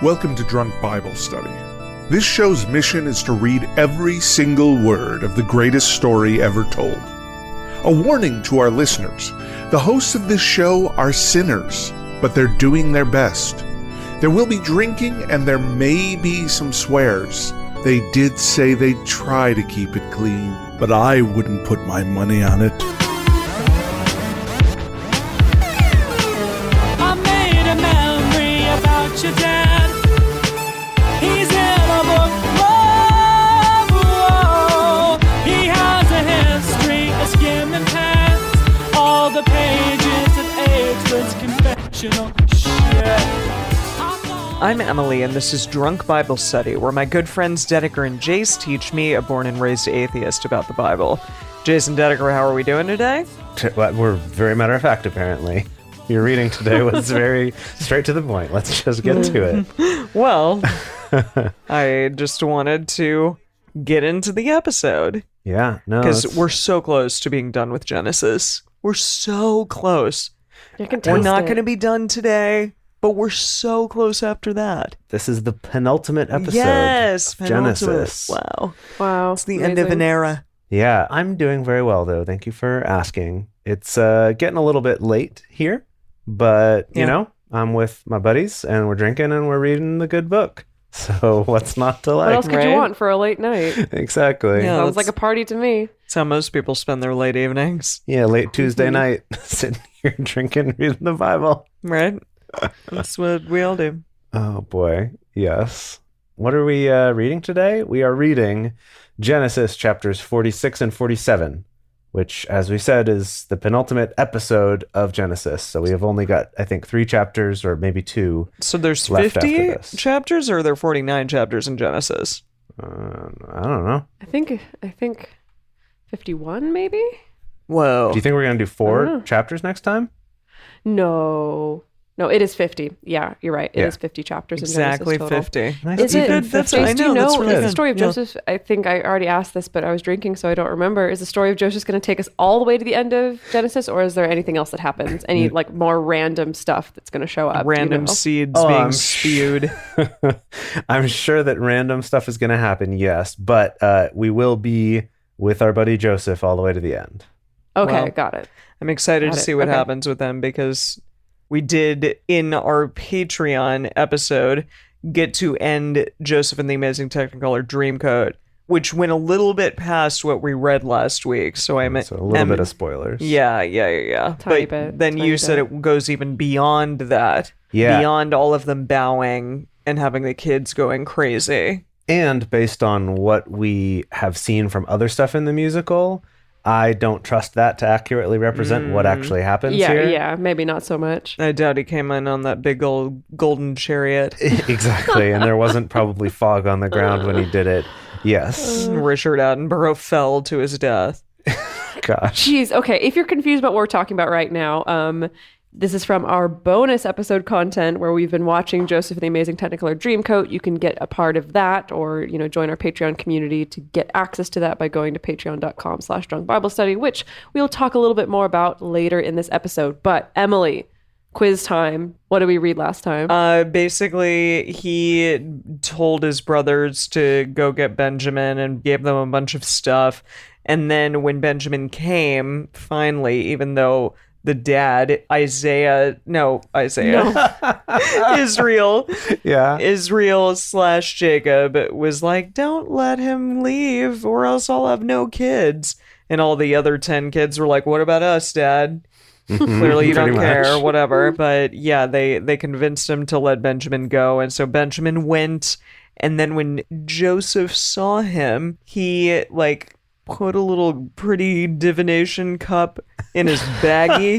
Welcome to Drunk Bible Study. This show's mission is to read every single word of the greatest story ever told. A warning to our listeners, the hosts of this show are sinners, but they're doing their best. There will be drinking and there may be some swears. They did say they'd try to keep it clean, but I wouldn't put my money on it. I made a memory about your dad. He's in a book, whoa. He has a history of skimming past all the pages of ageless confessional shit. I'm Emily, and this is Drunk Bible Study, where my good friends Dedeker and Jace teach me, a born and raised atheist, about the Bible. Jace and Dedeker, how are we doing today? We're very matter of fact, apparently. Your reading today was very straight to the point. Let's just get to it. Well, I just wanted to get into the episode. Yeah, no. Because we're so close to being done with Genesis. We're so close. We're not going to be done today, but we're so close after that. This is the penultimate episode. Yes, of Genesis. Wow. It's the end of an era. Yeah, I'm doing very well, though. Thank you for asking. It's getting a little bit late here, but, you know, I'm with my buddies, and we're drinking, and we're reading the good book. So what's not to like? What else could you want for a late night? Exactly. Yeah, Sounds like a party to me. That's how most people spend their late evenings. Yeah, late Tuesday night, sitting here drinking, reading the Bible. Right? That's what we all do. Oh, boy. Yes. What are we reading today? We are reading Genesis chapters 46 and 47, which, as we said, is the penultimate episode of Genesis. So we have only got, I think, 3 chapters or maybe 2. So there's left 50 after this. chapters, or are there 49 chapters in Genesis? I don't know. I think 51 maybe? Whoa. Do you think we're going to do 4 chapters next time? No, it is 50. Yeah, you're right. It is 50 chapters Exactly in Genesis total. 50. Nice. Is it? good 50. Jace, I do you know, that's know, really is the good. story of Yeah. Joseph, I think I already asked this, but I was drinking, so I don't remember. Is the story of Joseph going to take us all the way to the end of Genesis, or is there anything else that happens? Any like more random stuff that's going to show up? Random seeds being spewed. I'm sure that random stuff is going to happen, yes. But we will be with our buddy Joseph all the way to the end. Okay, Well, got it. I'm excited Got to it. see what Okay. happens with them, because we did, in our Patreon episode, get to end Joseph and the Amazing Technicolor Dreamcoat, which went a little bit past what we read last week. So I meant So a little bit of spoilers. Yeah. Tiny But bit, then tiny you said bit. it goes even beyond that. Yeah. Beyond all of them bowing and having the kids going crazy. And based on what we have seen from other stuff in the musical, I don't trust that to accurately represent what actually happens here. Yeah, maybe not so much. I doubt he came in on that big old golden chariot. Exactly. And there wasn't probably fog on the ground when he did it. Yes. Richard Attenborough fell to his death. Gosh. Jeez, okay. If you're confused about what we're talking about right now, this is from our bonus episode content where we've been watching Joseph and the Amazing Technicolor Dreamcoat. You can get a part of that, or join our Patreon community to get access to that by going to patreon.com/drunkbiblestudy, which we'll talk a little bit more about later in this episode. But Emily, quiz time. What did we read last time? Basically, he told his brothers to go get Benjamin and gave them a bunch of stuff. And then when Benjamin came, finally, even though the dad, Israel, Yeah. Israel/Jacob was like, don't let him leave or else I'll have no kids. And all the other 10 kids were like, what about us, Dad? Clearly you don't Pretty care, much. whatever. But yeah, they convinced him to let Benjamin go. And so Benjamin went. And then when Joseph saw him, he put a little pretty divination cup in his baggie.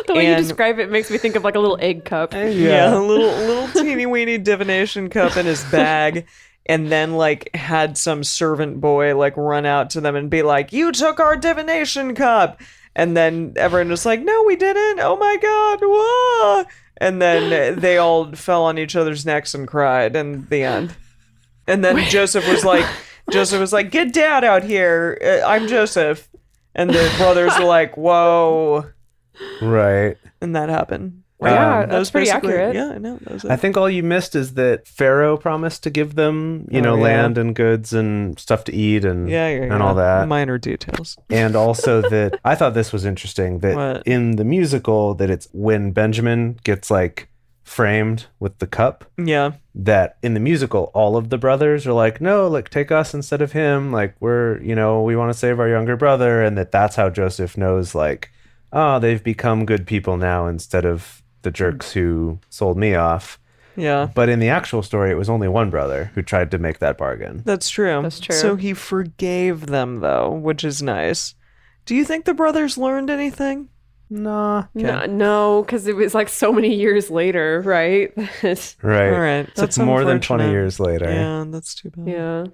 The way you and- describe it makes me think of like a little egg cup. Yeah, a little teeny weeny divination cup in his bag. And then had some servant boy run out to them and be like, you took our divination cup. And then everyone was like, no, we didn't. Oh my God. Whoa. And then they all fell on each other's necks and cried in the end. And then Joseph was like, get Dad out here. I'm Joseph. And the brothers were like, whoa. Right. And that happened. Yeah, That that's was pretty basically- accurate. Yeah, I know. That was it. I think all you missed is that Pharaoh promised to give them, Oh, yeah. land and goods and stuff to eat and all that. Minor details. And also that I thought this was interesting that What? in the musical that it's when Benjamin gets like framed with the cup, Yeah. that in the musical all of the brothers are like, no, like take us instead of him, like we're, we want to save our younger brother, and that's how Joseph knows like, oh, they've become good people now instead of the jerks who sold me off. Yeah. But in the actual story, it was only one brother who tried to make that bargain. That's true. That's true. So he forgave them, though, which is nice. Do you think the brothers learned anything? Nah. No, because it was like so many years later, right? Right. All right. It's That's more than 20 unfortunate. years later. Yeah, that's too bad. Yeah.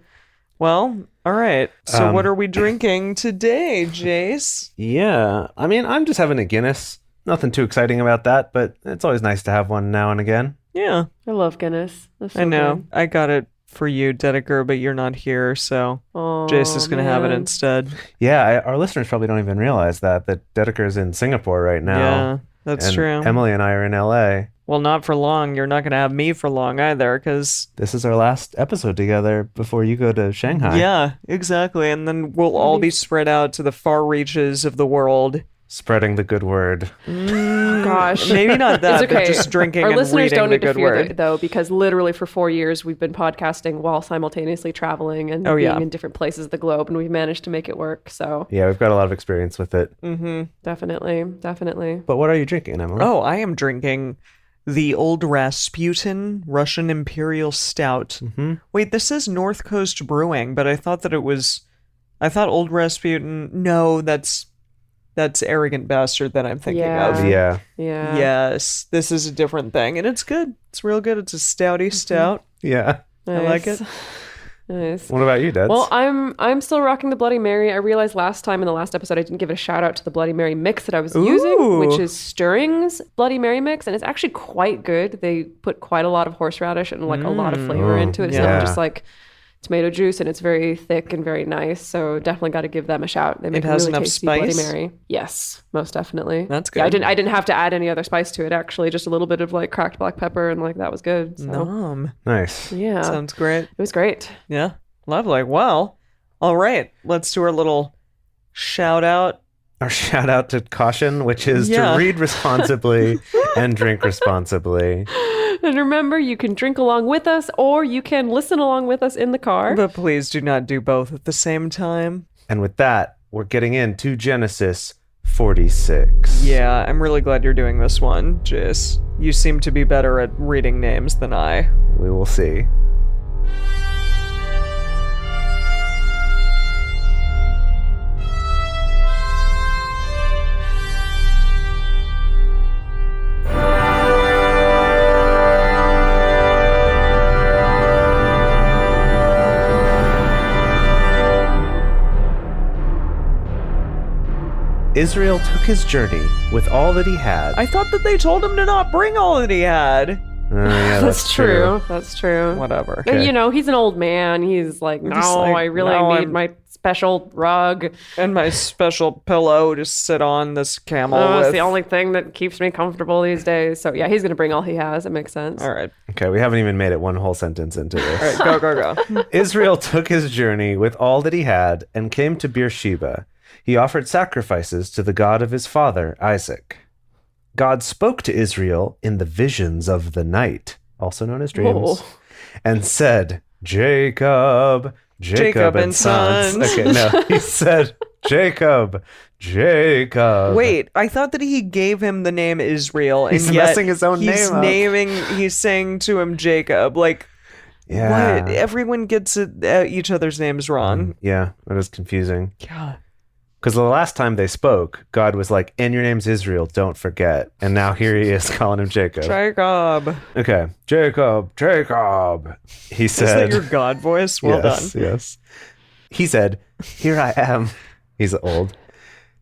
Well, all right. So what are we drinking today, Jace? Yeah. I mean, I'm just having a Guinness. Nothing too exciting about that, but it's always nice to have one now and again. Yeah, I love Guinness. That's so I know. good. I got it for you, Dedeker, but you're not here, so Oh, Jace is going to have it man. instead. Yeah, our listeners probably don't even realize that Dedeker's in Singapore right now. Yeah, that's and true. Emily and I are in LA. Well, not for long. You're not going to have me for long either, because... This is our last episode together before you go to Shanghai. Yeah, exactly. And then we'll all be spread out to the far reaches of the world. Spreading the good word. Gosh. Maybe not that, It's okay. but just drinking Our and listeners reading don't the need to good fear word. that, though, because literally for 4 years we've been podcasting while simultaneously traveling and Oh, being yeah. in different places of the globe, and we've managed to make it work. So Yeah, we've got a lot of experience with it. definitely. But what are you drinking, Emily? Oh, I am drinking the Old Rasputin Russian Imperial Stout. Wait, this is North Coast Brewing, but I thought Old Rasputin... No, that's Arrogant Bastard that I'm thinking Yeah. of. Yeah. Yeah. Yes, this is a different thing, and it's good. It's real good. It's a stouty stout. Yeah. I like Nice. it. Nice. What about you, Deds? Well, I'm still rocking the Bloody Mary. I realized last time in the last episode I didn't give a shout out to the Bloody Mary mix that I was using, which is Stirring's Bloody Mary mix, and it's actually quite good. They put quite a lot of horseradish and like a lot of flavor into it. It's yeah. not just like tomato juice, and it's very thick and very nice. So definitely got to give them a shout. They make It has a really enough tasty spice? Bloody Mary. Yes, most definitely. That's Yeah, good. I didn't have to add any other spice to it. Actually, just a little bit of like cracked black pepper, and like that was good. So nice. yeah, Sounds great. it was great. Yeah, lovely. Well, all right. Let's do our little shout out. Our shout out to caution, which is Yeah. to read responsibly and drink responsibly. And remember, you can drink along with us or you can listen along with us in the car. But please do not do both at the same time. And with that, we're getting into Genesis 46. Yeah, I'm really glad you're doing this one, Jace. You seem to be better at reading names than I. We will see. Israel took his journey with all that he had. I thought that they told him to not bring all that he had. Yeah, That's true. That's true. Whatever. And, you know, he's an old man. He's like, no, Just like, I really no, need I'm- my special rug. And my special pillow to sit on this camel Oh, with. it's the only thing that keeps me comfortable these days. So yeah, he's gonna bring all he has. It makes sense. All right. Okay, we haven't even made it one whole sentence into this. All right, go. Israel took his journey with all that he had and came to Beersheba. He offered sacrifices to the God of his father, Isaac. God spoke to Israel in the visions of the night, also known as dreams, and said, Jacob, Jacob and sons. Okay, no, he said, Jacob, Jacob. Wait, I thought that he gave him the name Israel, and He's yet messing his own he's name up. He's saying to him Jacob. Like, Yeah. what? Everyone gets each other's names wrong. Yeah, that is confusing. Yeah. Because the last time they spoke, God was like, and your name's Israel, don't forget. And now here he is calling him Jacob. Jacob. Okay, Jacob, Jacob. He Is said, that your God voice? Well yes, done. yes. He said, here I am. He's old.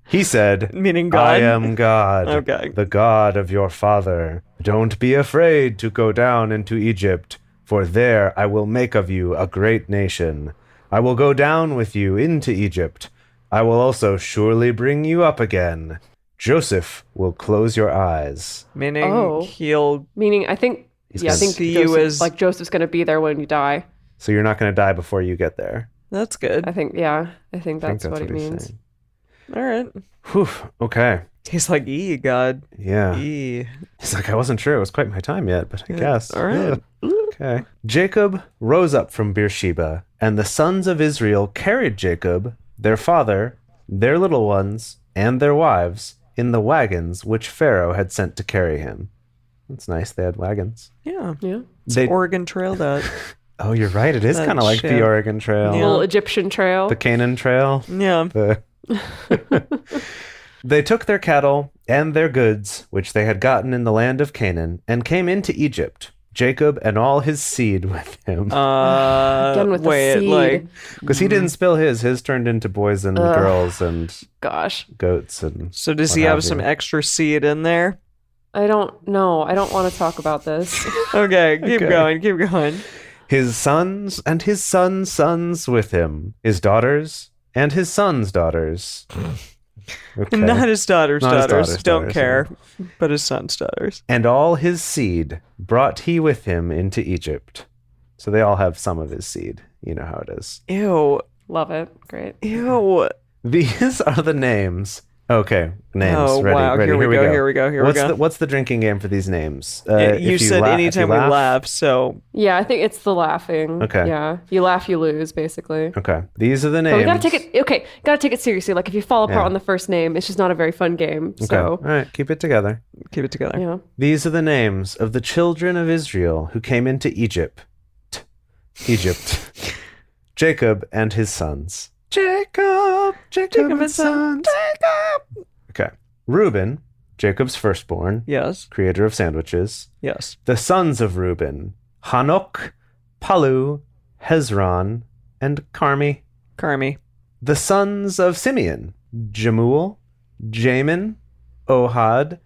He said, Meaning God? I am God, Okay. the God of your father. Don't be afraid to go down into Egypt, for there I will make of you a great nation. I will go down with you into Egypt. I will also surely bring you up again. Joseph will close your eyes. Meaning Oh. he'll Meaning, I think gonna see you as- Joseph's going to be there when you die. So you're not going to die before you get there. That's good. I think that's what it he's means. saying. All right. Whew. Okay. He's like, God. Yeah. E. He's like, I wasn't sure it was quite my time yet, but I guess. All right. Okay. Jacob rose up from Beersheba, and the sons of Israel carried Jacob, their father, their little ones, and their wives in the wagons which Pharaoh had sent to carry him. That's nice. They had wagons. Yeah. Yeah. It's They- Oregon Trail that. Oh, you're right. It is That kind of like shit. the Oregon Trail, Yeah. Little Egyptian trail. the Canaan Trail. Yeah. The... They took their cattle and their goods, which they had gotten in the land of Canaan, and came into Egypt, Jacob and all his seed with him. Again with the wait, seed. like, Because he didn't spill his. His turned into boys and girls and Gosh. goats. And so does what he have you. some extra seed in there? I don't know. I don't want to talk about this. Okay, keep Okay. going, keep going. His sons and his sons' sons with him, his daughters and his sons' daughters. Okay. Not his daughter's Not his daughters, daughter's don't daughters, care, but his son's daughters. And all his seed brought he with him into Egypt. So they all have some of his seed. You know how it is. Ew, Love it. Great. ew. These are the names. Okay, names. Oh, ready, wow. ready. Here we go, here we go, here we what's go. What's the drinking game for these names? You if said if anytime you we laugh, so Yeah, I think it's the laughing. Okay. Yeah. You laugh, you lose, basically. Okay, these are the But names. we gotta take it. Okay, gotta take it seriously. Like if you fall apart Yeah. on the first name, it's just not a very fun game. Okay, So all right, keep it together. keep it together. yeah. These are the names of the children of Israel who came into Egypt. Jacob and his sons. Jacob and his sons. Jacob. Okay. Reuben, Jacob's firstborn, Yes, creator of sandwiches. yes. The sons of Reuben, Hanok, Palu, Hezron, and Carmi. Carmi. The sons of Simeon, Jemuel, Jamin, Ohad,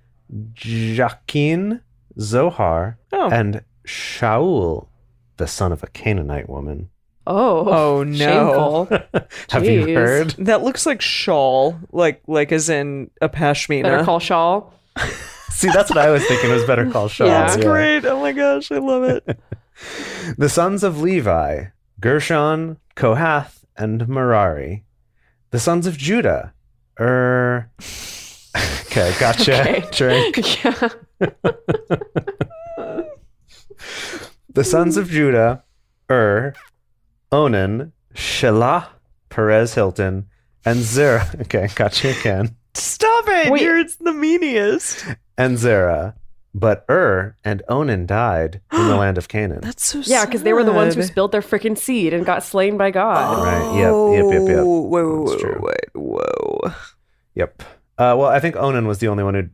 Jachin, Zohar, Oh. and Shaul, the son of a Canaanite woman. Oh, no. Shameful. Have you Jeez. heard? That looks like shawl, like as in a pashmina. Better call Shawl. See, that's what I was thinking was Better Call Saul. Yeah. That's great. Oh my gosh, I love it. The sons of Levi, Gershon, Kohath, and Merari. The sons of Judah, Okay, gotcha. Okay. Drink. Yeah. The sons of Judah, Onan, Shelah, Perez Hilton, and Zerah. Okay, gotcha again. Stop it! Wait. It's the meanest. And Zerah. But and Onan died in the land of Canaan. That's so Yeah, because they were the ones who sad. spilled their freaking seed and got slain by God. Right, yep. Whoa, That's true. whoa. Yep. Well, I think Onan was the only one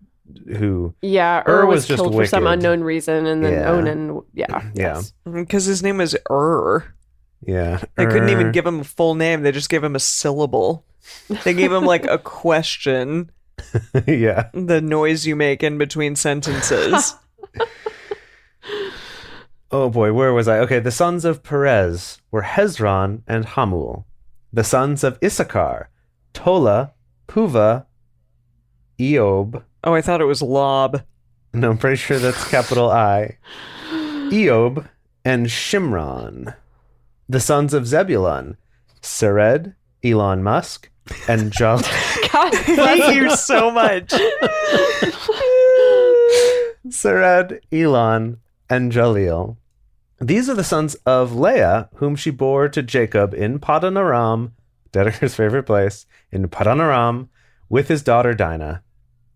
who Yeah, Ur was was just killed for some wicked. unknown reason, and then Yeah. Onan, yeah. Yeah. Because his name is yeah. They couldn't even give him a full name. They just gave him a syllable. They gave him like a question, yeah. the noise you make in between sentences. Oh boy, where was I? Okay, the sons of Perez were Hezron and Hamul. The sons of Issachar, Tola, Puva, Eob. Oh, I thought it was lob. No, I'm pretty sure that's capital I. Eob and Shimron. The sons of Zebulun, Sered, Elon Musk, and God, Thank you so much. Sered, Elon, and Jaleel. These are the sons of Leah, whom she bore to Jacob in Padan Aram, Dedeker's favorite place, in Padan Aram, with his daughter Dinah.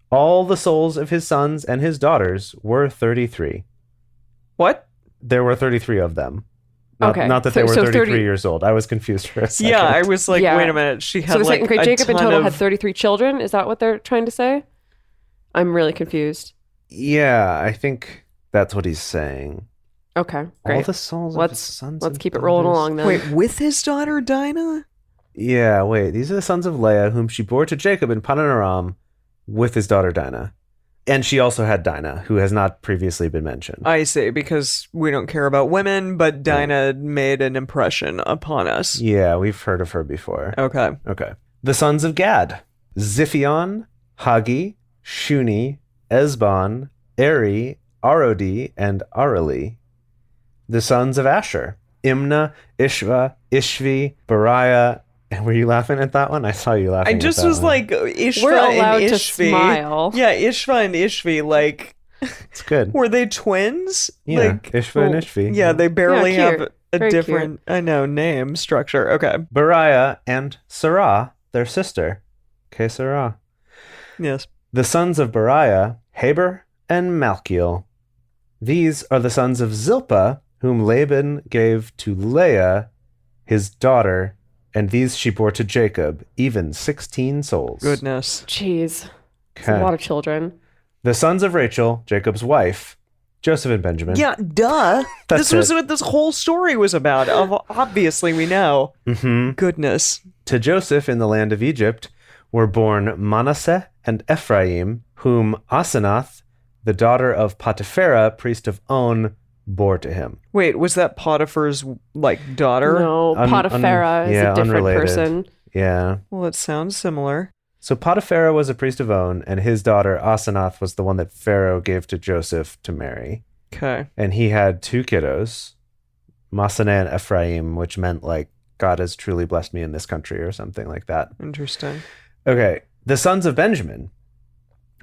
All the souls of his sons and his daughters were 33. What? There were 33 of them. Not, Okay. not that they were So 33 30 years old. I was confused for a second. Yeah, I was like, Yeah. wait a minute. She had so like great a Jacob in ton total of... had 33 children. Is that what they're trying to say? I'm really confused. Yeah, I think that's what he's saying. Okay, All great. the souls of Let's his sons let's and keep it rolling daughters. along then. Wait, with his daughter Dinah? Yeah, wait. These are the sons of Leah, whom she bore to Jacob in Padan Aram with his daughter Dinah. And she also had Dinah, who has not previously been mentioned. I see, because we don't care about women, but Dinah made an impression upon us. Yeah, we've heard of her before. Okay. Okay. The sons of Gad, Ziphion, Hagi, Shuni, Esbon, Eri, Arodi, and Arali. The sons of Asher, Imnah, Ishva, Ishvi, Beriah. Were you laughing at that one? I saw you laughing I just at that was one. like, Ishva We're allowed and to Ishvi. smile. Yeah, Ishva and Ishvi, like, It's good. were they twins? Yeah, Like, Ishva and Ishvi. yeah, they barely Yeah, have cute. a Very different, I know, name structure. Okay. Beriah and Sarah, their sister. Okay, Sarah. Yes. The sons of Beriah, Heber and Malkiel. These are the sons of Zilpah, whom Laban gave to Leah, his daughter, and these she bore to Jacob, even 16 souls. Goodness. Jeez. It's Okay. a lot of children. The sons of Rachel, Jacob's wife, Joseph and Benjamin. Yeah, duh. That's This was it. what this whole story was about. Obviously, we know. Mm-hmm. Goodness. To Joseph in the land of Egypt were born Manasseh and Ephraim, whom Asenath, the daughter of Potipharah, priest of On, bore to him. Wait, was that Potiphar's, like, daughter? No, Potipharah is a different unrelated. person. Yeah. Well, it sounds similar. So Potipharah was a priest of On, and his daughter Asenath was the one that Pharaoh gave to Joseph to marry. Okay. And he had 2 kiddos, Masaneh and Ephraim, which meant like, God has truly blessed me in this country or something like that. Interesting. Okay. The sons of Benjamin.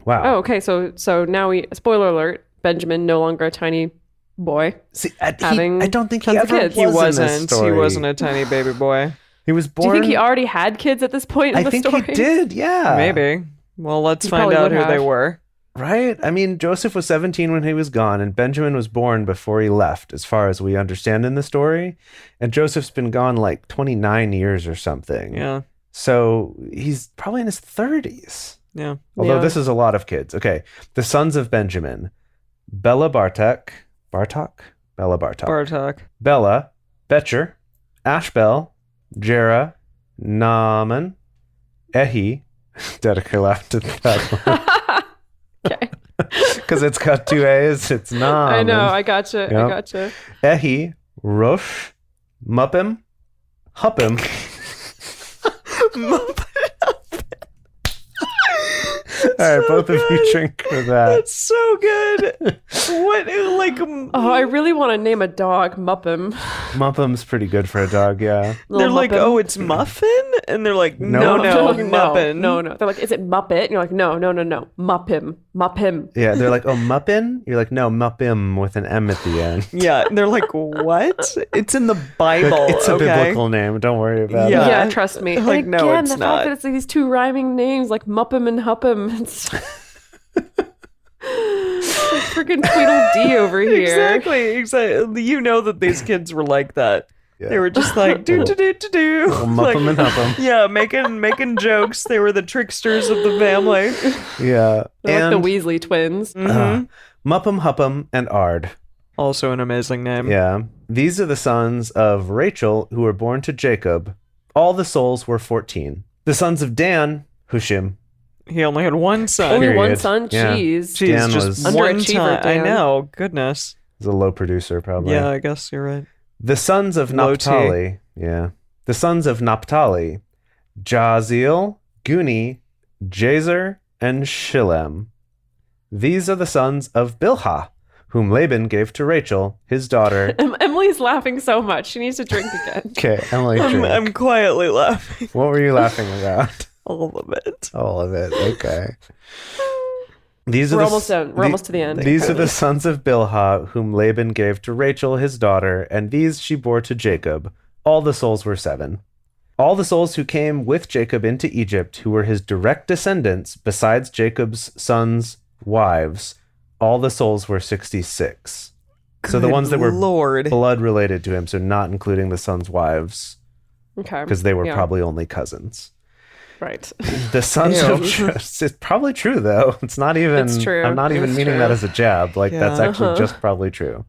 Wow. Oh, okay. So now spoiler alert, Benjamin no longer a tiny boy. See, having I don't think he tons of ever kids. He was in this wasn't. He story. wasn't a tiny baby boy. He was Do born. you think he already had kids at this point in I the think story? he did. Yeah. Maybe. Well, let's He find probably out would who they have. were. Right? I mean, Joseph was 17 when he was gone, and Benjamin was born before he left, as far as we understand in the story. And Joseph's been gone like 29 years or something. Yeah. So he's probably in his 30s. Yeah. Although Yeah. this is a lot of kids. Okay. The sons of Benjamin. Bela Bartok. Bela Bartok. Bartok. Bela, Betcher, Ashbel, Jera, Naaman, Ehi. Dedeker laughed at that one. Okay. Because it's got 2 A's. It's Naaman. I know. I gotcha. I Yep. gotcha. Ehi, Rosh, Muppim, Huppim. All right, both of you drink for that. That's so good. What, like, Oh, I really want to name a dog Muppim. Muppim's pretty good for a dog, yeah. they're Little like, Muppim. oh, it's Muffin? And they're like, No. no, no, Muppin. no. They're like, is it Muppet? And you're like, no. Muppim. Yeah, they're like, oh, Muppin? You're like, no, Muppim with an M at the end. Yeah, and they're like, what? It's in the Bible. It's a okay? biblical name. Don't worry about Yeah. it. Yeah, trust me. Like, and no, again, it's the not. fact that it's these 2 rhyming names like Muppim and Huppim. It's like freaking Tweedledee over here. Exactly. You know that these kids were like that. Yeah. They were just like, do. Well, Muppim and Huppim. Yeah, making jokes. They were the tricksters of the family. Yeah. They're like And the Weasley twins. Muppim, Huppim, and Ard. Also an amazing name. Yeah. These are the sons of Rachel who were born to Jacob. All the souls were 14. The sons of Dan, Hushim. He only had one son. Only one Period. son? Yeah. Jeez. Jeez, Dan just was- one Underachiever, time. I Dan. know. Goodness. He's a low producer, probably. Yeah, I guess you're right. The sons of Low T. Naphtali. Yeah. The sons of Naphtali. Jaziel, Guni, Jazer, and Shillem. These are the sons of Bilhah, whom Laban gave to Rachel, his daughter. Emily's laughing so much. She needs to drink again. Okay, Emily, drink. I'm quietly laughing. What were you laughing about? All of it. All of it. Okay. These are We're the almost done. We're almost to the end. These are the sons of Bilhah, whom Laban gave to Rachel, his daughter, and these she bore to Jacob. All the souls were 7. All the souls who came with Jacob into Egypt, who were his direct descendants, besides Jacob's sons' wives, all the souls were 66. So the Good ones that were Lord. blood related to him, so not including the sons' wives, Okay. because they were Yeah. probably only cousins. Right. The sons Ew. of Joseph. It's probably true though. It's not even. It's true. I'm not even It's meaning true. that as a jab. Like that's Yeah. actually just probably true.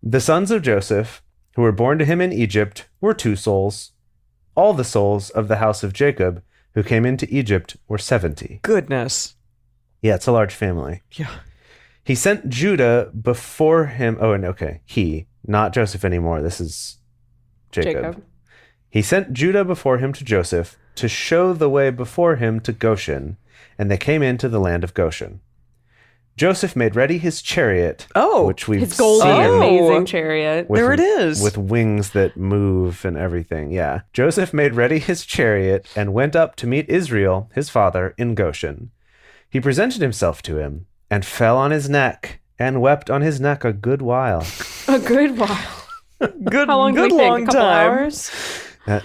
The sons of Joseph, who were born to him in Egypt, were 2 souls. All the souls of the house of Jacob, who came into Egypt, were 70. Goodness. Yeah, it's a large family. Yeah. He sent Judah before him. Oh, and okay, he, not Joseph anymore. This is Jacob. He sent Judah before him to Joseph to show the way before him to Goshen, and they came into the land of Goshen. Joseph made ready his chariot, which we've his golden, seen. amazing chariot. There it is. With wings that move and everything, yeah. Joseph made ready his chariot and went up to meet Israel, his father, in Goshen. He presented himself to him and fell on his neck and wept on his neck a good while. A good while. Good, How long good do we long think? A couple time. hours?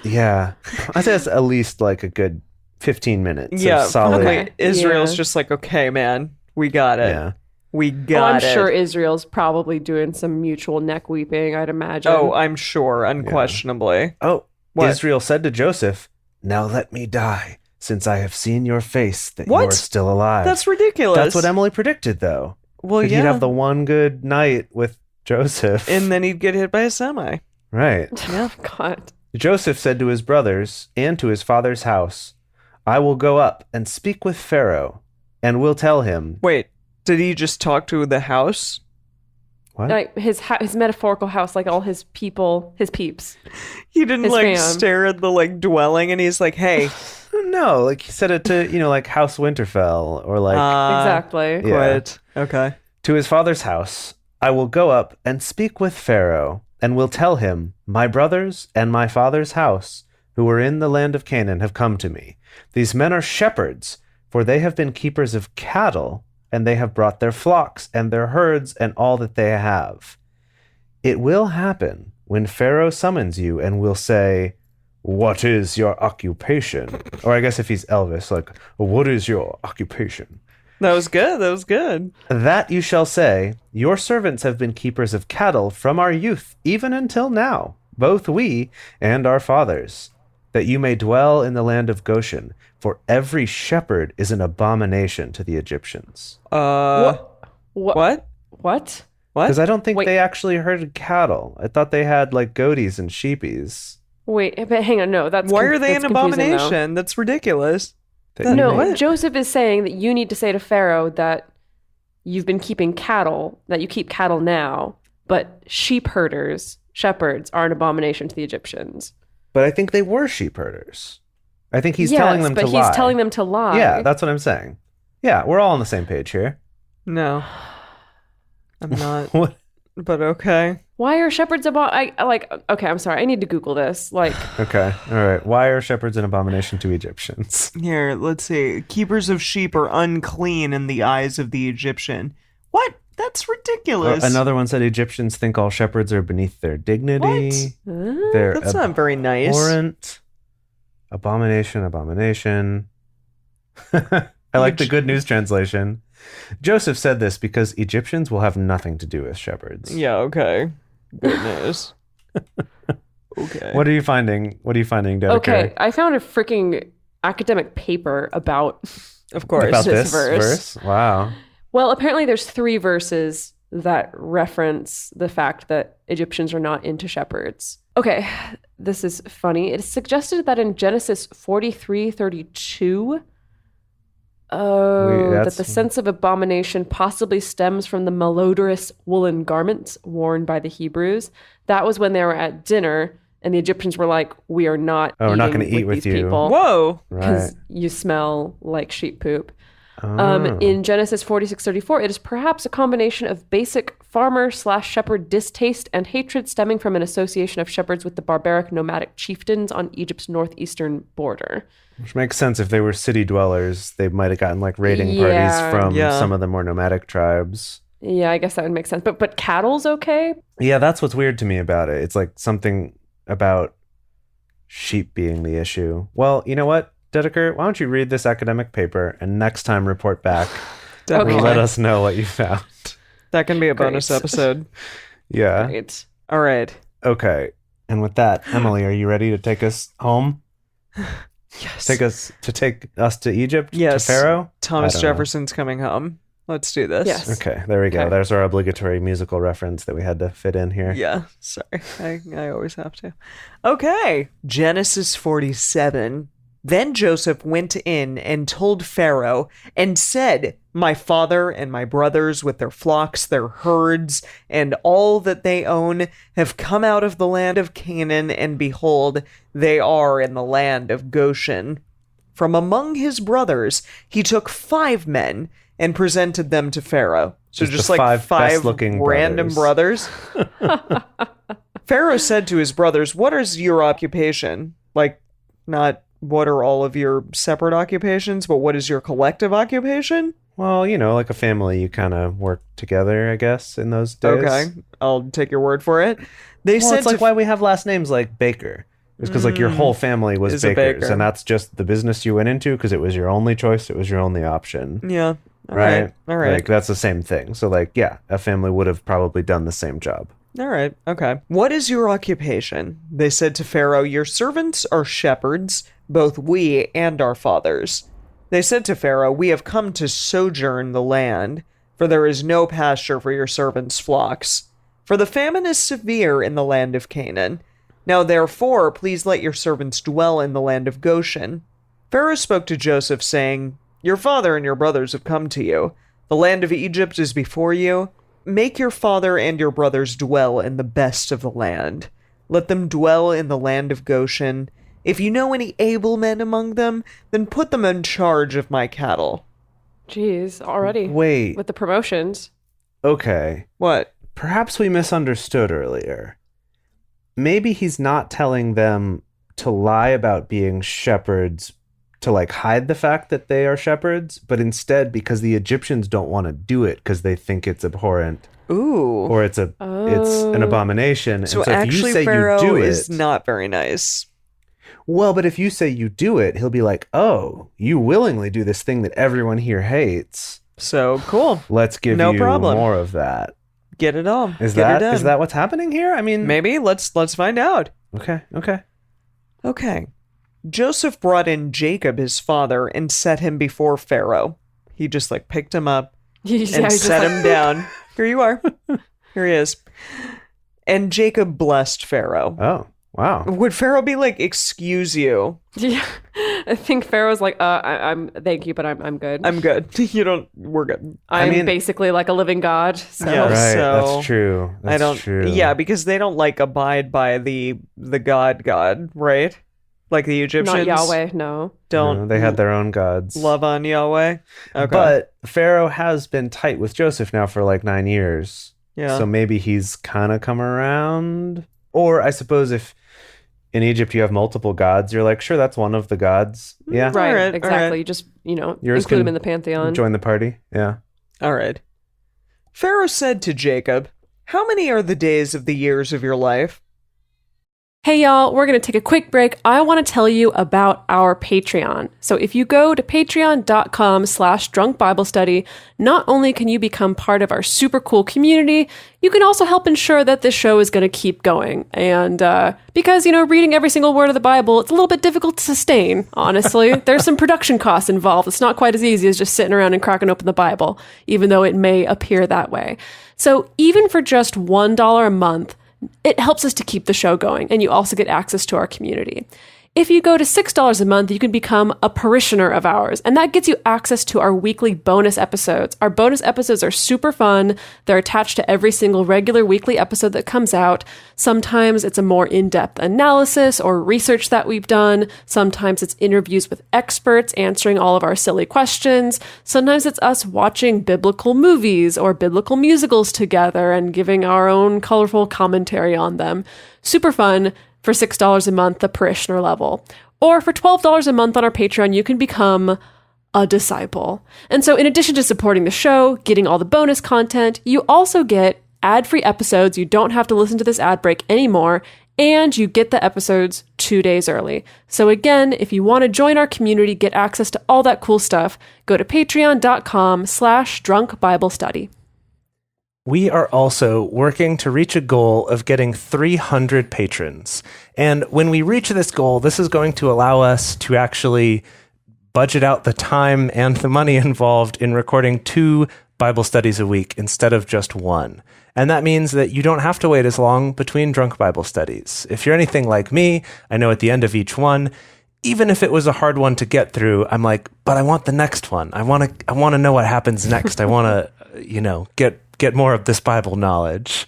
Yeah. I'd say it's at least like a good 15 minutes. Yeah, of solid. probably. Israel's Yeah. just like, okay, man, we got it. Yeah. We Oh, got I'm it. sure Israel's probably doing some mutual neck weeping, I'd imagine. Oh, I'm sure, unquestionably. Oh, What? Israel said to Joseph, "Now let me die, since I have seen your face that What? you are still alive." That's ridiculous. That's what Emily predicted, though. Well, That yeah. He'd have the one good night with Joseph. And then he'd get hit by a semi. Right. Yeah. God. Joseph said to his brothers and to his father's house, "I will go up and speak with Pharaoh, and will tell him." Wait, did he just talk to the house? What? Like his metaphorical house, like all his people, his peeps. He didn't His like fam. stare at the like dwelling and he's like, hey, No, like he said it to, like House Winterfell or like Exactly. Yeah. quit. Okay. to his father's house. "I will go up and speak with Pharaoh, and will tell him, my brothers and my father's house, who are in the land of Canaan, have come to me. These men are shepherds, for they have been keepers of cattle, and they have brought their flocks and their herds and all that they have. It will happen when Pharaoh summons you and will say, 'What is your occupation?'" Or I guess if he's Elvis, like, "What is your occupation?" That was good. That was good. "That you shall say, your servants have been keepers of cattle from our youth, even until now, both we and our fathers, that you may dwell in the land of Goshen, for every shepherd is an abomination to the Egyptians." What? What? What? Because I don't think Wait. they actually herded cattle. I thought they had like goaties and sheepies. Wait, but hang on. No, that's Why are they that's an confusing, though. abomination? That's ridiculous. That No, What? Joseph is saying that you need to say to Pharaoh that you've been keeping cattle, that you keep cattle now, but sheep herders, shepherds, are an abomination to the Egyptians. But I think they were sheep herders. I think he's telling them to lie. but he's telling them to lie. Yeah, that's what I'm saying. Yeah, we're all on the same page here. No. I'm not. What? But okay. Why are shepherds okay, I'm sorry. I need to Google this. Like, Okay, all right. Why are shepherds an abomination to Egyptians? Here, let's see. Keepers of sheep are unclean in the eyes of the Egyptian. What? That's ridiculous. Another one said Egyptians think all shepherds are beneath their dignity. They're That's not very nice. abhorrent. Abomination. I like the Good News translation. Joseph said this because Egyptians will have nothing to do with shepherds. Yeah, okay. Good news. Okay. What are you finding? Dedeker? okay, I found a freaking academic paper about. Of course. About this this verse? Wow. Well, apparently there's 3 verses that reference the fact that Egyptians are not into shepherds. Okay, this is funny. It is suggested that in Genesis 43:32, that the sense of abomination possibly stems from the malodorous woolen garments worn by the Hebrews. That was when they were at dinner, and the Egyptians were like, "We are not. Oh, we're not going gonna to eat with these you." people Whoa. because Right. you smell like sheep poop." Oh. In Genesis 46:34, it is perhaps a combination of basic farmer/shepherd distaste and hatred stemming from an association of shepherds with the barbaric nomadic chieftains on Egypt's northeastern border. Which makes sense. If they were city dwellers, they might have gotten like raiding Yeah. parties from Yeah. some of the more nomadic tribes. Yeah, I guess that would make sense. But cattle's okay? Yeah, that's what's weird to me about it. It's like something about sheep being the issue. Well, you know what, Dedeker? Why don't you read this academic paper and next time report back Definitely. and let us know what you found. That can be a bonus Great. episode. Yeah. Right. All right. Okay. And with that, Emily, are you ready to take us home? Yes. Take us to Egypt? Yes. To Pharaoh? Thomas I don't know. Jefferson's coming home. Let's do this. Yes. Okay, there we go. Okay. There's our obligatory musical reference that we had to fit in here. Yeah, sorry. I always have to. Okay. Genesis 47. Then Joseph went in and told Pharaoh and said, "My father and my brothers with their flocks, their herds, and all that they own have come out of the land of Canaan, and behold, they are in the land of Goshen." From among his brothers, he took 5 men and presented them to Pharaoh. So just like five best-looking random brothers. Pharaoh said to his brothers, "What is your occupation?" Like, not what are all of your separate occupations, but what is your collective occupation? Well, like a family, you kind of work together, I guess, in those days. Okay, I'll take your word for it. They said it's like why we have last names like Baker. It's because like your whole family was Is a bakers, baker. and that's just the business you went into because it was your only choice. It was your only option. Yeah. All right. All right. Like that's the same thing. So like, yeah, a family would have probably done the same job. All right. Okay. What is your occupation? They said to Pharaoh, "Your servants are shepherds, both we and our fathers." They said to Pharaoh, "We have come to sojourn the land, for there is no pasture for your servants' flocks. For the famine is severe in the land of Canaan. Now therefore, please let your servants dwell in the land of Goshen." Pharaoh spoke to Joseph, saying, "Your father and your brothers have come to you. The land of Egypt is before you. Make your father and your brothers dwell in the best of the land. Let them dwell in the land of Goshen. If you know any able men among them, then put them in charge of my cattle." Jeez, already. Wait. With the promotions. Okay. What? Perhaps we misunderstood earlier. Maybe he's not telling them to lie about being shepherds to like hide the fact that they are shepherds, but instead because the Egyptians don't want to do it because they think it's abhorrent Ooh. or it's an abomination. So and so if actually you say Pharaoh you do is it, not very nice. well, but if you say you do it, he'll be like, "Oh, you willingly do this thing that everyone here hates. So cool. Let's give No you problem. more of that." Get it all. Is Get her that done. what's happening here? I mean, Maybe. Let's find out. Okay. Okay. Joseph brought in Jacob, his father, and set him before Pharaoh. He just like picked him up Yeah, and he's just set like- him down. Here you are. Here he is. And Jacob blessed Pharaoh. Oh, wow. Would Pharaoh be like, "Excuse you, Yeah, I think Pharaoh's like, I'm thank you, but I'm good. I'm good. We're good." I'm mean- basically like a living god. So Yeah. Right, so that's true. That's true. Yeah, because they don't like abide by the God, right? Like the Egyptians not Yahweh. No. don't No, they had their own gods. love on Yahweh. Okay. But Pharaoh has been tight with Joseph now for like 9 years. yeah. So maybe he's kind of come around. Or I suppose if in Egypt you have multiple gods, you're like, sure, that's one of the gods. Yeah. Right. Alright, exactly. alright. You just Yours include can him in the pantheon. Join the party. Yeah. All right. Pharaoh said to Jacob, "How many are the days of the years of your life?" Hey y'all, we're going to take a quick break. I want to tell you about our Patreon. So if you go to patreon.com/drunkbiblestudy, not only can you become part of our super cool community, you can also help ensure that this show is going to keep going. And because, reading every single word of the Bible, it's a little bit difficult to sustain, honestly. There's some production costs involved. It's not quite as easy as just sitting around and cracking open the Bible, even though it may appear that way. So even for just $1 a month, it helps us to keep the show going, and you also get access to our community. If you go to $6 a month, you can become a parishioner of ours, and that gets you access to our weekly bonus episodes. Our bonus episodes are super fun. They're attached to every single regular weekly episode that comes out. Sometimes it's a more in-depth analysis or research that we've done. Sometimes it's interviews with experts answering all of our silly questions. Sometimes it's us watching biblical movies or biblical musicals together and giving our own colorful commentary on them. Super fun. For $6 a month, the parishioner level. Or for $12 a month on our Patreon, you can become a disciple. And so in addition to supporting the show, getting all the bonus content, you also get ad-free episodes. You don't have to listen to this ad break anymore, and you get the episodes 2 days early. So again, if you want to join our community, get access to all that cool stuff, go to patreon.com/drunkbiblestudy. We are also working to reach a goal of getting 300 patrons. And when we reach this goal, this is going to allow us to actually budget out the time and the money involved in recording 2 Bible studies a week instead of just 1. And that means that you don't have to wait as long between drunk Bible studies. If you're anything like me, I know at the end of each one, even if it was a hard one to get through, I'm like, but I want the next one. I want to know what happens next. I want to, get more of this Bible knowledge.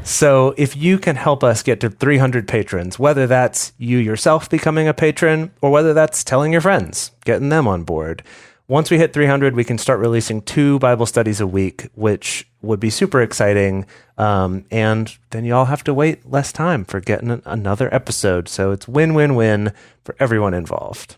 So if you can help us get to 300 patrons, whether that's you yourself becoming a patron or whether that's telling your friends, getting them on board, once we hit 300, we can start releasing 2 Bible studies a week, which would be super exciting. And then you all have to wait less time for getting another episode. So it's win-win-win for everyone involved.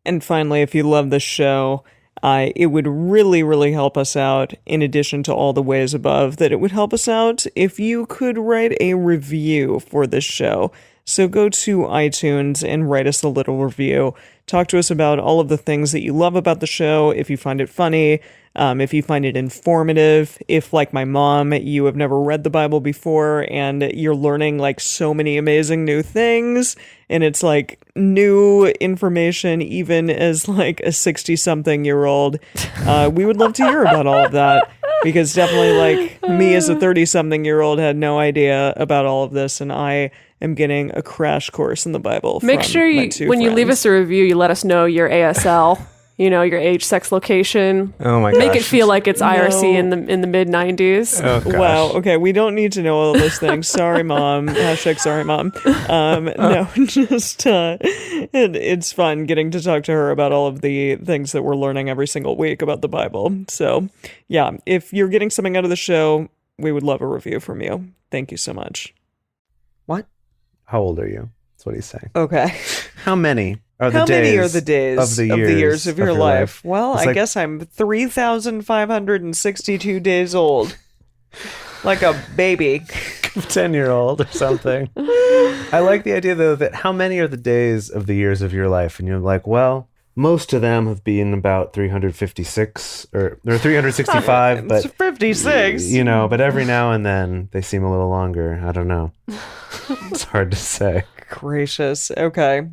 And finally, if you love this show, it would really, really help us out, in addition to all the ways above that it would help us out, if you could write a review for this show. So go to iTunes and write us a little review. Talk to us about all of the things that you love about the show, if you find it funny, if you find it informative, if, like my mom, you have never read the Bible before and you're learning like so many amazing new things, and it's like new information even as like a 60-something-year-old. We would love to hear about all of that, because definitely like me as a 30-something-year-old had no idea about all of this, and I am getting a crash course in the Bible. Make sure when you leave us a review, you let us know your ASL. Your age, sex, location. Oh my gosh. Make it feel like it's IRC in the mid 90s. Oh, gosh. Wow. Okay, we don't need to know all those things. Sorry, Mom. Hashtag sorry, Mom. No, just it's fun getting to talk to her about all of the things that we're learning every single week about the Bible. So, yeah, if you're getting something out of the show, we would love a review from you. Thank you so much. What? How old are you? That's what he's saying. Okay. How many are the How days many are the days of the years of your life? Well, I guess I'm 3,562 days old. Like a baby. 10-year-old or something. I like the idea, though, that how many are the days of the years of your life? And you're like, well, most of them have been about 356 or 365, but it's 56. But every now and then they seem a little longer. I don't know. It's hard to say. Gracious. Okay.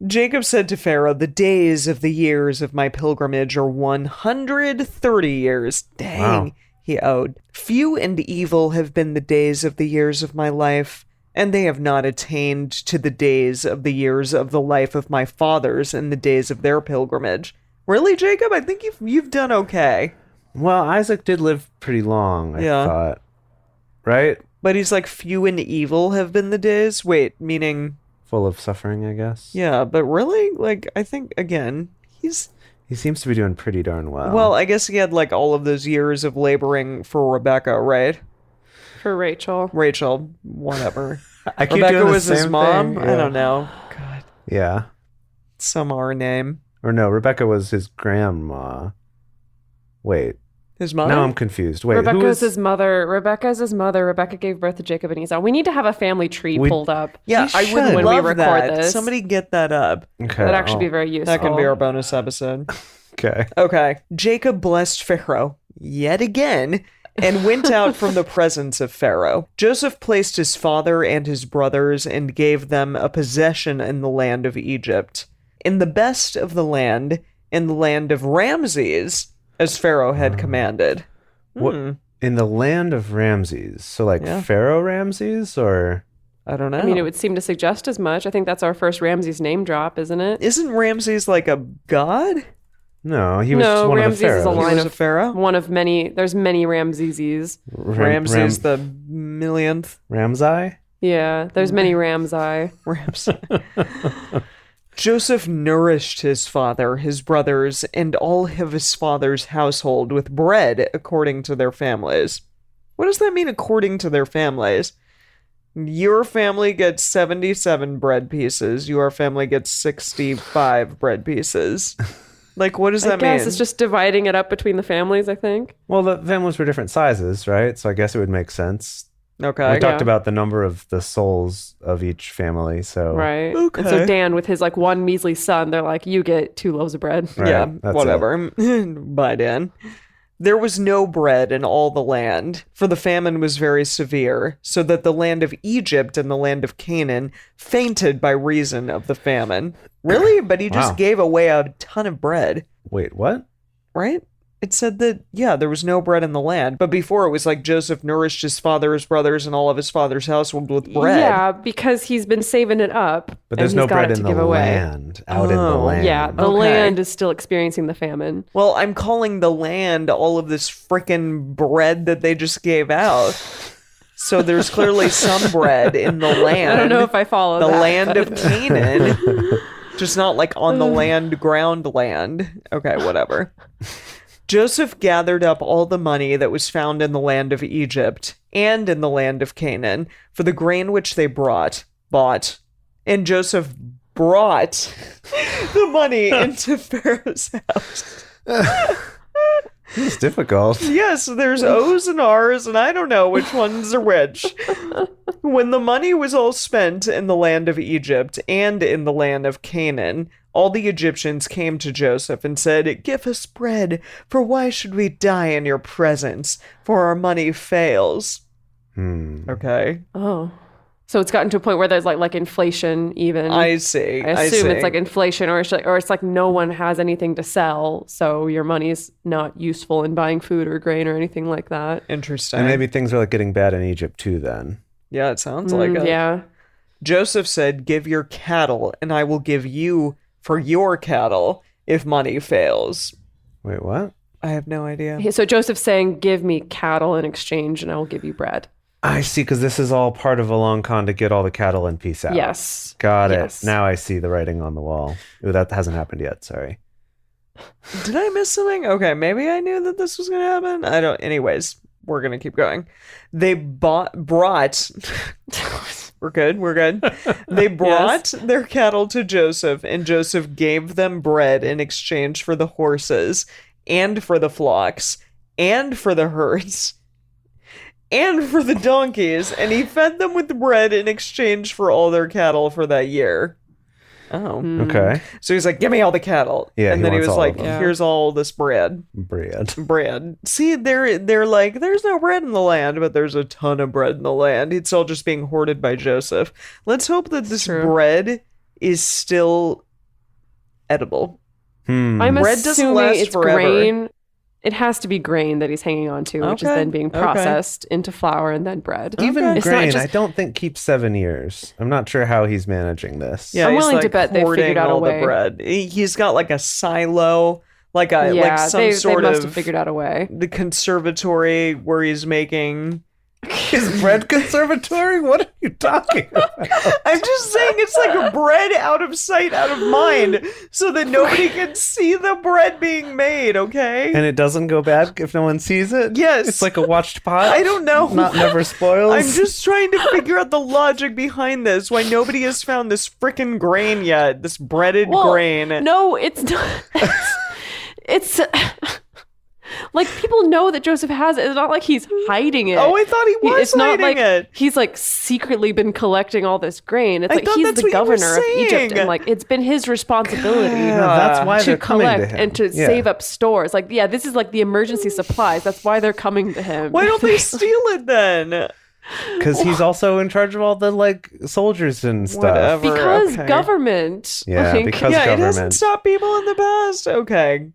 Jacob said to Pharaoh, "The days of the years of my pilgrimage are 130 years." Dang, wow. He owed. "Few and evil have been the days of the years of my life, and they have not attained to the days of the years of the life of my fathers in the days of their pilgrimage." Really, Jacob? I think you've done okay. Well, Isaac did live pretty long, I thought. Right? But he's like, few and evil have been the days? Wait, meaning... Full of suffering, I guess. Yeah, but really? Like, I think, again, he seems to be doing pretty darn well. Well, I guess he had, like, all of those years of laboring for Rebecca, right? For Rachel, whatever. I keep Rebecca doing the was his same mom? thing. I don't know. God. Yeah. Some R name. Or no, Rebecca was his grandma. Wait. His mother? Now I'm confused. Wait, Rebecca who is his mother. Rebecca's his mother. Rebecca gave birth to Jacob and Esau. We need to have a family tree pulled up. Yeah, I would when love we record that. this. Somebody get that up. Okay. That'd actually be very useful. That can be our bonus episode. Okay. Jacob blessed Pharaoh yet again and went out from the presence of Pharaoh. Joseph placed his father and his brothers and gave them a possession in the land of Egypt, in the best of the land, in the land of Ramses, as Pharaoh had commanded. What in the land of Ramses? So like Pharaoh Ramses, or I don't know. I mean, it would seem to suggest as much. I think that's our first Ramses name drop, isn't it? Isn't Ramses like a god? No, he was just one Ramses of the pharaohs. is a line He was of a pharaoh? One of many. There's many Ramseses. Ramses the millionth. Ramsai? Yeah, there's many Ramsai. Ramses. Joseph nourished his father, his brothers, and all of his father's household with bread according to their families. What does that mean, according to their families? Your family gets 77 bread pieces. Your family gets 65 bread pieces. Like, what does that mean? I guess it's just dividing it up between the families, I think. Well, the families were different sizes, right? So I guess it would make sense. Okay. We talked about the number of the souls of each family, so... Right. Okay. And so Dan, with his, like, one measly son, they're like, you get 2 loaves of bread. Right, Yeah, that's whatever. Bye, Dan. There was no bread in all the land, for the famine was very severe, so that the land of Egypt and the land of Canaan fainted by reason of the famine. Really? But he just gave away a ton of bread. Wait, what? Right? It said that, yeah, there was no bread in the land. But before it was like Joseph nourished his father, his brothers, and all of his father's household with bread. Yeah, because he's been saving it up. But there's and no he's got bread it in to the give away. land. Out in the land. Yeah, the Okay. land is still experiencing the famine. Well, I'm calling the land all of this frickin' bread that they just gave out. So there's clearly some bread in the land. I don't know if I follow the that, land but- of Canaan. Just not like on the ground land. Okay, whatever. Joseph gathered up all the money that was found in the land of Egypt and in the land of Canaan for the grain which they bought. And Joseph brought the money into Pharaoh's house. It's difficult. Yes, there's O's and R's, and I don't know which ones are which. When the money was all spent in the land of Egypt and in the land of Canaan, all the Egyptians came to Joseph and said, "Give us bread, for why should we die in your presence? For our money fails." Okay. Oh. So it's gotten to a point where there's like inflation even. I see. I assume see. it's like inflation or it's like no one has anything to sell, so your money's not useful in buying food or grain or anything like that. Interesting. And maybe things are like getting bad in Egypt too then. Yeah, it sounds like it. Yeah. Joseph said, "Give your cattle, and I will give you for your cattle if money fails." Wait, what? I have no idea. So Joseph's saying, "Give me cattle in exchange and I will give you bread." I see, because this is all part of a long con to get all the cattle and peace out. Yes. Got it. Yes. Now I see the writing on the wall. Ooh, that hasn't happened yet. Sorry. Did I miss something? Okay, maybe I knew that this was going to happen. I don't. Anyways, we're going to keep going. They brought. We're good. They brought their cattle to Joseph, and Joseph gave them bread in exchange for the horses, and for the flocks, and for the herds, and for the donkeys, and he fed them with bread in exchange for all their cattle for that year. Oh. Okay. So he's like, "Give me all the cattle." Yeah, and he then he wants was all of like, them. "Here's all this bread." Bread. See, they're like, there's no bread in the land, but there's a ton of bread in the land. It's all just being hoarded by Joseph. Let's hope that this True. bread is still edible. I'm Bread doesn't assuming last it's forever. grain. It has to be grain that he's hanging on to, which is Okay, then being okay. processed into flour and then bread. Even It's not grain, just- I don't think keeps 7 years. I'm not sure how he's managing this. Yeah, I'm he's, willing to like, bet they hoarding figured out a all way. the bread. He's got like a silo, like some they sort must of have figured out a way. the conservatory where he's making. His bread conservatory? What are you talking about? I'm just saying it's like a bread out of sight, out of mind, so that nobody can see the bread being made, okay? And it doesn't go bad if no one sees it? Yes. It's like a watched pot? I don't know. Not never spoils? I'm just trying to figure out the logic behind this, why nobody has found this frickin' grain yet, this breaded grain. No, it's not. It's like people know that Joseph has it. It's not like he's hiding it. Oh, I thought he was It's not hiding like it. he's like secretly been collecting all this grain. It's I like thought he's that's the what you were governor of Egypt, saying. and like it's been his responsibility Yeah, that's why to they're coming to collect him. and to Yeah. save up stores. Like, yeah, this is like the emergency supplies. That's why they're coming to him. Why don't they steal it then? Because he's also in charge of all the, like, soldiers and stuff. Whatever. Because okay. government. Yeah, like, because Yeah, it government. hasn't stopped people in the past. Okay.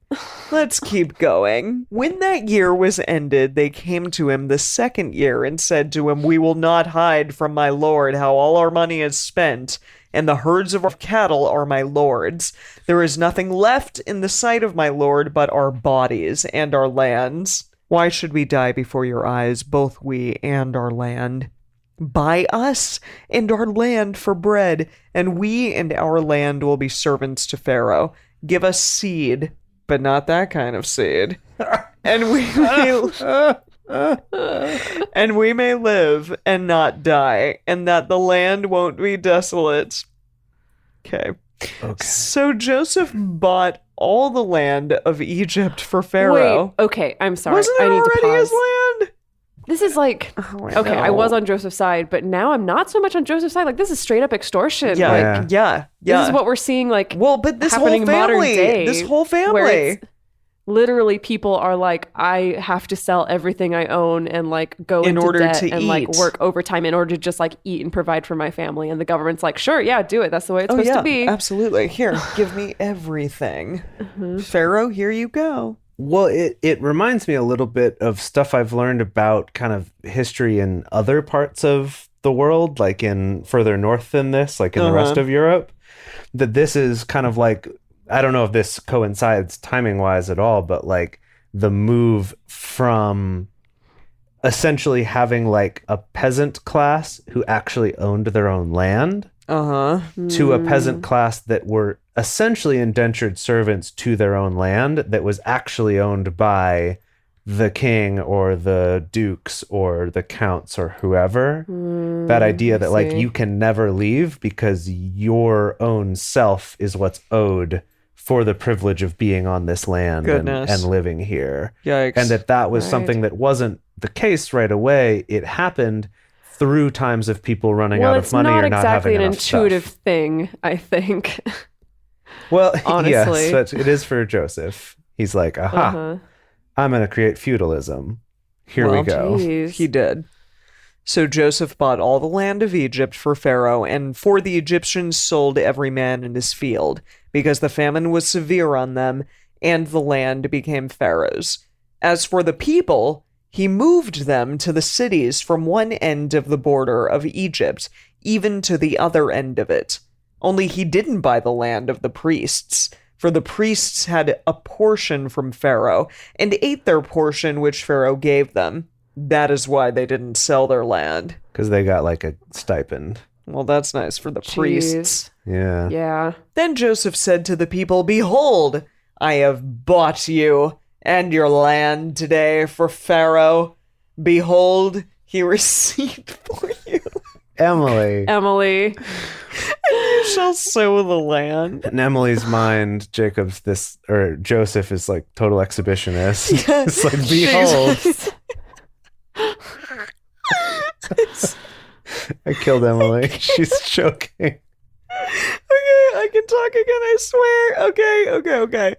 Let's keep going. When that year was ended, they came to him the second year and said to him, "We will not hide from my lord how all our money is spent, and the herds of our cattle are my lord's. There is nothing left in the sight of my lord but our bodies and our lands. Why should we die before your eyes, both we and our land? Buy us and our land for bread, and we and our land will be servants to Pharaoh. Give us seed, but not that kind of seed. And we may live and not die, and that the land won't be desolate." Okay. So Joseph bought all the land of Egypt for Pharaoh. Wait, okay, I'm sorry. Wasn't it I need to already pause. his land? This is like, okay, I was on Joseph's side, but now I'm not so much on Joseph's side. Like, this is straight up extortion. Yeah, Like, like, yeah. this is what we're seeing, like, Well, but this whole happening modern family, day. this whole where family. it's literally people are like, I have to sell everything I own and like go In into order debt to and like eat. work overtime in order to just like eat and provide for my family. And the government's like, sure, yeah, do it. That's the way it's Oh supposed yeah, to be. absolutely. Here, give me everything. Mm-hmm. Pharaoh, here you go. Well, it reminds me a little bit of stuff I've learned about kind of history in other parts of the world, like in further north than this, like in the rest of Europe, that this is kind of like, I don't know if this coincides timing wise at all, but like the move from essentially having like a peasant class who actually owned their own land to a peasant class that were essentially indentured servants to their own land that was actually owned by the king or the dukes or the counts or whoever. That idea that like you can never leave because your own self is what's owed for the privilege of being on this land and living here. Yikes. And that was something that wasn't the case right away. It happened through times of people running out of money or not having enough stuff. Well, it's not exactly an intuitive thing, I think. Well, honestly. Yes, but it is for Joseph. He's like, aha, I'm going to create feudalism. Here we go. Geez. He did. So Joseph bought all the land of Egypt for Pharaoh, and for the Egyptians sold every man in his field, because the famine was severe on them, and the land became Pharaoh's. As for the people, he moved them to the cities from one end of the border of Egypt, even to the other end of it. Only he didn't buy the land of the priests, for the priests had a portion from Pharaoh, and ate their portion which Pharaoh gave them. That is why they didn't sell their land. Because they got like a stipend. Well, that's nice for the priests. Yeah. Yeah. Then Joseph said to the people, "Behold, I have bought you and your land today for Pharaoh. Behold, he received for you. Emily. Emily. You shall sow the land." In Emily's mind, Joseph is like total exhibitionist. Yeah. It's like, behold. I killed Emily. She's choking. Okay, I can talk again, I swear. Okay.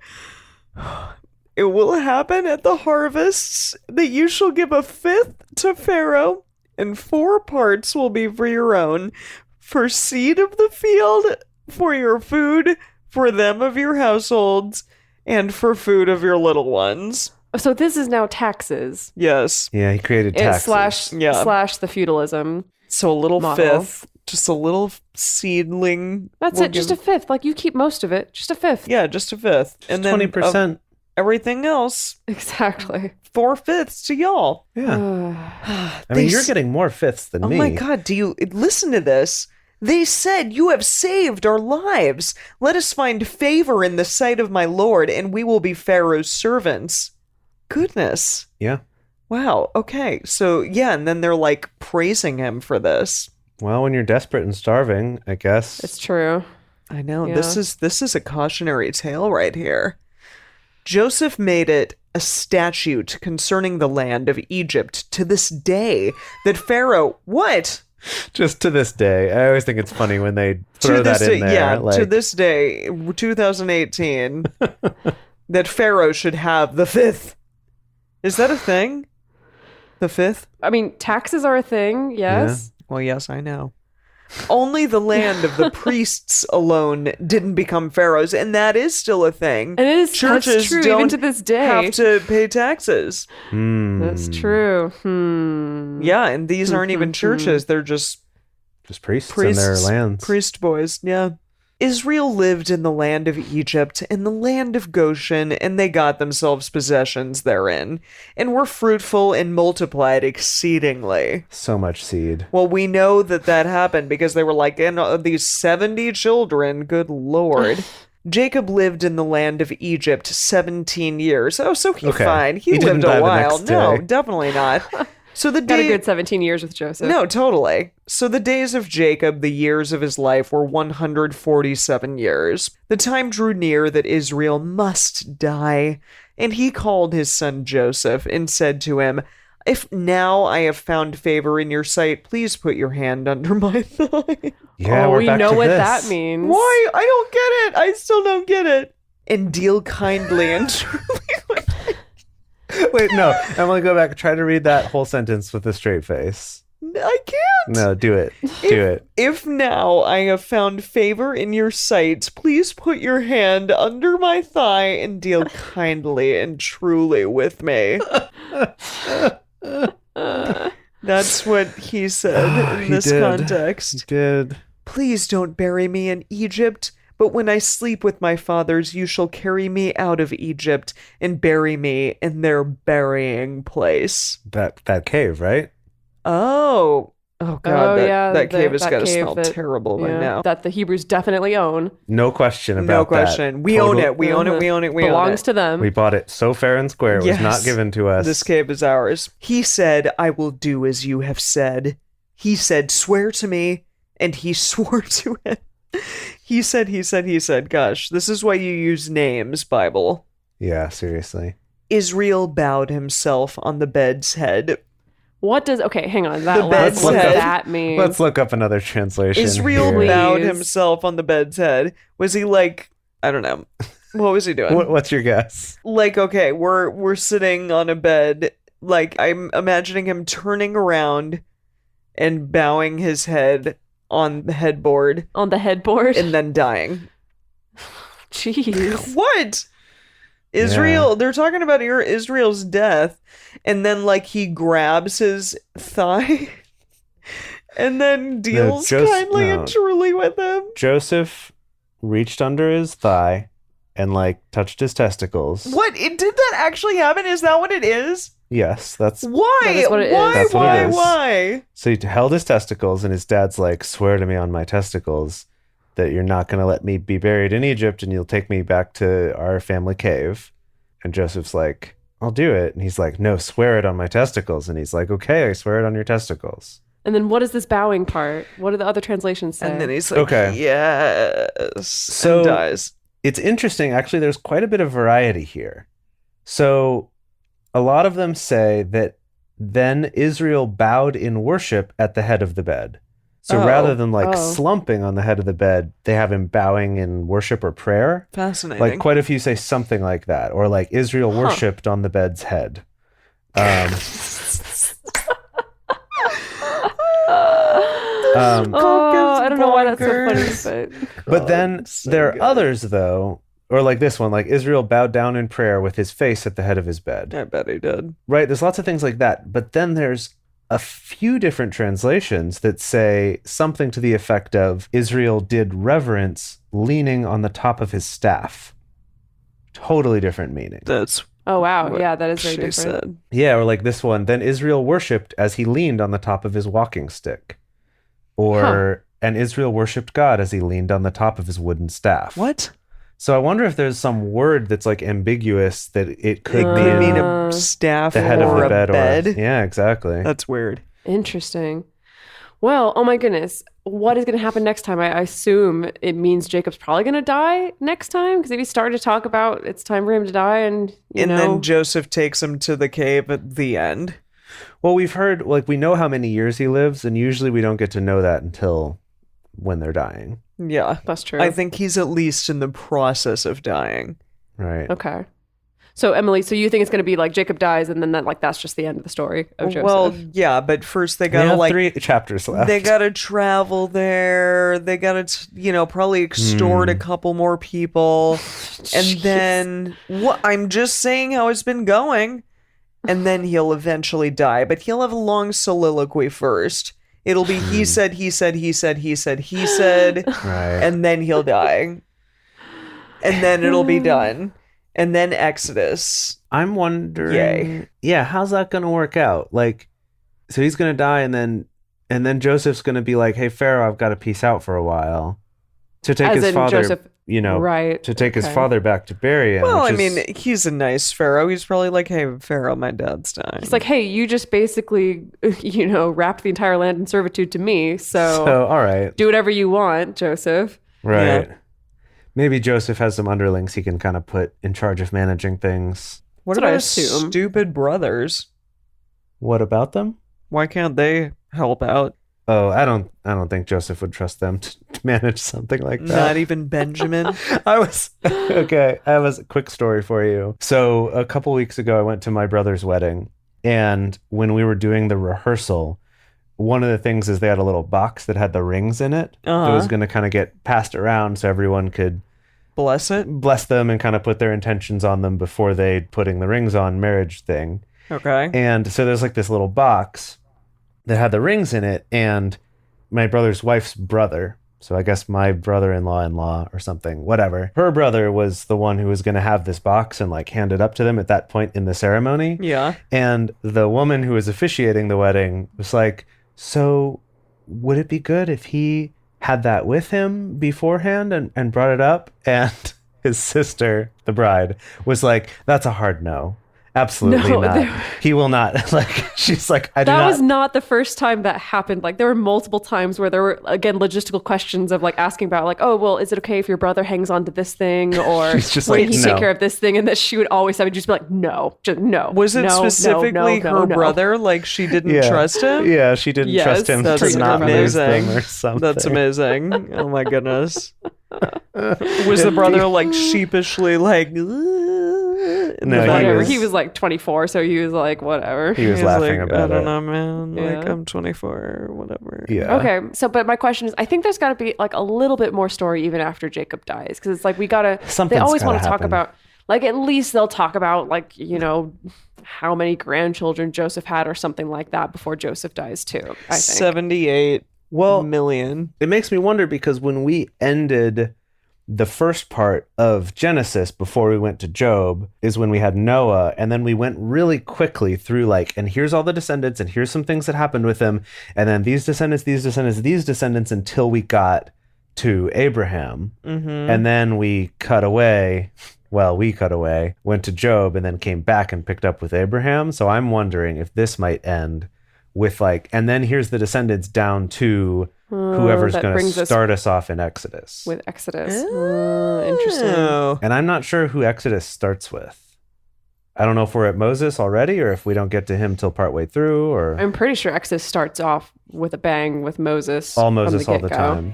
It will happen at the harvests that you shall give a fifth to Pharaoh, and 4 parts will be for your own, for seed of the field, for your food, for them of your households, and for food of your little ones. So this is now taxes. Yes. Yeah, he created taxes. Slash the feudalism. So a little model. fifth, just a little seedling. That's it, just a fifth. Like, you keep most of it, just a fifth. Yeah, just a fifth. And then 20%. Everything else, Exactly. 4/5 to y'all. Yeah. I mean, you're getting more fifths than me. Oh my God, do you listen to this? They said, "You have saved our lives. Let us find favor in the sight of my Lord, and we will be Pharaoh's servants." Goodness. Yeah. Wow. Okay. So, yeah, and then they're like praising him for this. Well, when you're desperate and starving, I guess. It's true. I know. Yeah. This is a cautionary tale right here. Joseph made it a statute concerning the land of Egypt to this day that Pharaoh, what? Just to this day. I always think it's funny when they throw To this that in day, there. yeah, like, to this day, 2018, that Pharaoh should have the fifth. Is that a thing? The fifth? I mean, taxes are a thing, yes. Well, yes, I know. Only the land of the priests alone didn't become Pharaoh's, and that is still a thing. And it is Churches that's true don't even to this day. have to pay taxes. That's true. Yeah, and these aren't even churches; they're just priests in their lands. priest boys. Yeah. Israel lived in the land of Egypt and the land of Goshen, and they got themselves possessions therein, and were fruitful and multiplied exceedingly. So much seed. Well, we know that happened because they were like, these 70 children, good Lord. Jacob lived in the land of Egypt 17 years. Oh, so he's fine. He didn't lived die a the while. next No, day. definitely not. So the Got a good 17 years with Joseph. No, totally. So the days of Jacob, the years of his life, were 147 years. The time drew near that Israel must die. And he called his son Joseph and said to him, "If now I have found favor in your sight, please put your hand under my thigh." Yeah, oh, we're we back know to what this. that means. Why? I don't get it. I still don't get it. "And deal kindly and truly with me." Wait, no. Emily, go back. Try to read that whole sentence with a straight face. I can't. No, do it. Do it. If now I have found favor in your sight, please put your hand under my thigh and deal kindly and truly with me. That's what he said in this context. He did. Please don't bury me in Egypt, but when I sleep with my fathers, you shall carry me out of Egypt and bury me in their burying place. That cave, right? Oh God, that cave has got to smell terrible by now. That the Hebrews definitely own. No question about that. No question. We own it. We own it. We own it. We Belongs own it. to them. We bought it so fair and square. It was not given to us. This cave is ours. He said, I will do as you have said. He said, swear to me. And he swore to it. He said. Gosh, this is why you use names, Bible. Yeah, seriously. Israel bowed himself on the bed's head. What does... Okay, hang on. The bed's what head. does that mean? Let's look up another translation. Israel here. bowed Please. himself on the bed's head. Was he like... I don't know. What was he doing? What's your guess? Like, okay, we're sitting on a bed. Like, I'm imagining him turning around and bowing his head on the headboard. On the headboard? And then dying. Jeez. What? Israel, they're talking about Israel's death, and then like he grabs his thigh and then deals kindly and truly with him. Joseph reached under his thigh and like touched his testicles. What? Did that actually happen? Is that what it is? Yes, that's Why? That is what it is. That's what it is. Why? So he held his testicles, and his dad's like, swear to me on my testicles that you're not going to let me be buried in Egypt and you'll take me back to our family cave. And Joseph's like, I'll do it. And he's like, no, swear it on my testicles. And he's like, okay, I swear it on your testicles. And then what is this bowing part? What do the other translations say? And then he's like, Okay. yes. So and dies. It's interesting. Actually, there's quite a bit of variety here. So a lot of them say that then Israel bowed in worship at the head of the bed. So rather than like slumping on the head of the bed, they have him bowing in worship or prayer. Fascinating. Like quite a few say something like that. Or like Israel worshipped on the bed's head. I don't know why that's so funny, but then there are others though, or like this one, like Israel bowed down in prayer with his face at the head of his bed. I bet he did. Right? There's lots of things like that. But then there's a few different translations that say something to the effect of Israel did reverence leaning on the top of his staff. Totally different meaning. That's Oh, wow. what Yeah, that is very she different. said. Yeah, or like this one, then Israel worshipped as he leaned on the top of his walking stick. Or, and Israel worshipped God as he leaned on the top of his wooden staff. What? So I wonder if there's some word that's like ambiguous that it could It could mean a staff the head or of the a bed. bed. Yeah, exactly. That's weird. Interesting. Well, oh my goodness. What is going to happen next time? I assume it means Jacob's probably going to die next time, because if he started to talk about it's time for him to die and then Joseph takes him to the cave at the end. Well, we've heard, like, we know how many years he lives, and usually we don't get to know that until when they're dying. Yeah. That's true. I think he's at least in the process of dying. Right. Okay. So Emily, so you think it's going to be like Jacob dies and then that's just the end of the story of Joseph? Well, yeah, but first they We gotta have 3 chapters left. they gotta travel there. They gotta, probably extort a couple more people, and then I'm just saying how it's been going, and then he'll eventually die. But he'll have a long soliloquy first. It'll be he said, he said, he said, he said, he said, Right. and then he'll die, and then it'll be done. And then Exodus. I'm wondering, Yay. yeah, how's that going to work out? Like, so he's going to die, and then Joseph's going to be like, "Hey, Pharaoh, I've got to peace out for a while," to take As his in father, Joseph, right? to take his Okay. father back to bury him. Well, I which is- mean, he's a nice Pharaoh. He's probably like, "Hey, Pharaoh, my dad's dying." It's like, hey, you just basically, wrapped the entire land in servitude to me. So all right, do whatever you want, Joseph. right. Yeah. Maybe Joseph has some underlings he can kind of put in charge of managing things. What That's what I about assume. stupid brothers? What about them? Why can't they help out? Oh, I don't think Joseph would trust them to manage something like that. Not even Benjamin. Okay, I have a quick story for you. So a couple weeks ago, I went to my brother's wedding, and when we were doing the rehearsal, one of the things is they had a little box that had the rings in it that was going to kind of get passed around so everyone could Bless them and kind of put their intentions on them before they putting the rings on marriage thing. Okay. And so there's like this little box that had the rings in it, and my brother's wife's brother, so I guess my brother-in-law or something, whatever, her brother was the one who was going to have this box and like hand it up to them at that point in the ceremony. Yeah. And the woman who was officiating the wedding was like, so would it be good if he had that with him beforehand and brought it up? And his sister, the bride, was like, that's a hard no. Absolutely not. He will not. Like, she's like, That was not the first time that happened. Like, there were multiple times where there were, again, logistical questions of like asking about like, oh, well, is it okay if your brother hangs on to this thing, or will he take care of this thing? And that she would always have just be like, no, just no. Was it specifically her brother? Like, she didn't trust him? Yeah, she didn't trust him to not lose thing or something. That's amazing. Oh my goodness. Was the brother like sheepishly like? No, whatever. He was like 24, so he was like, whatever. He was laughing like, about it. I don't know, man. Like, I'm 24, whatever. Yeah. Okay. So, but my question is, I think there's got to be like a little bit more story even after Jacob dies, because it's like we gotta. They always want to talk about, like, at least they'll talk about like, you know, how many grandchildren Joseph had or something like that before Joseph dies too. I think 78 million. It makes me wonder, because when we ended the first part of Genesis before we went to Job is when we had Noah, and then we went really quickly through like, and here's all the descendants, and here's some things that happened with them, and then these descendants until we got to Abraham. And then we cut away, went to Job, and then came back and picked up with Abraham. So I'm wondering if this might end with like, and then here's the descendants down to whoever's going to start us off in Exodus. With Exodus. Interesting. And I'm not sure who Exodus starts with. I don't know if we're at Moses already, or if we don't get to him till partway through, or... I'm pretty sure Exodus starts off with a bang with Moses. All Moses all the time.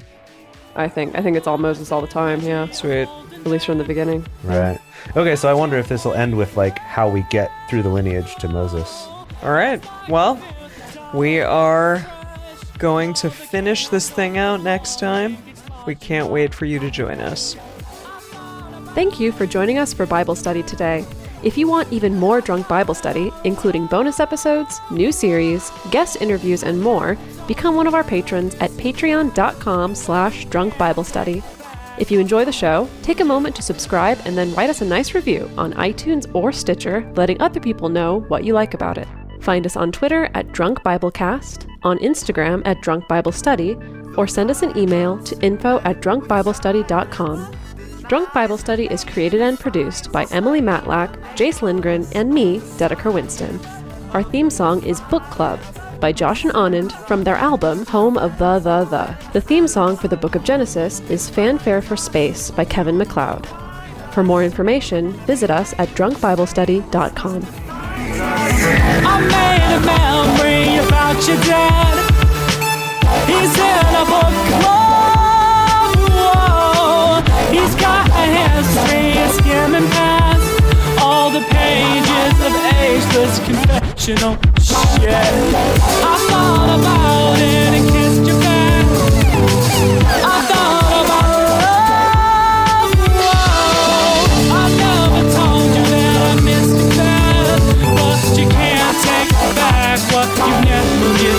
I think it's all Moses all the time, yeah. Sweet. At least from the beginning. Right. Okay, so I wonder if this will end with like how we get through the lineage to Moses. All right. Well, we are going to finish this thing out next time. We can't wait for you to join us. Thank you for joining us for Bible study today. If you want even more Drunk Bible Study, including bonus episodes, new series, guest interviews, and more, become one of our patrons at patreon.com/drunkbiblestudy. If you enjoy the show, take a moment to subscribe and then write us a nice review on iTunes or Stitcher, letting other people know what you like about it. Find us on Twitter at Drunk Biblecast, on Instagram at Drunk Bible Study, or send us an email to info@drunkbiblestudy.com. Drunk Bible Study is created and produced by Emily Matlack, Jace Lindgren, and me, Dedeker Winston. Our theme song is Book Club by Josh and Anand from their album Home of the. The theme song for the Book of Genesis is Fanfare for Space by Kevin MacLeod. For more information, visit us at drunkbiblestudy.com. I made a memory about your dad. He's in a book club. Whoa. He's got a history of skimming past all the pages of ageless confessional shit. I thought about it and kissed your back. I thought about love. Whoa. I never told you that I missed you bad, but you can't take back what you never did.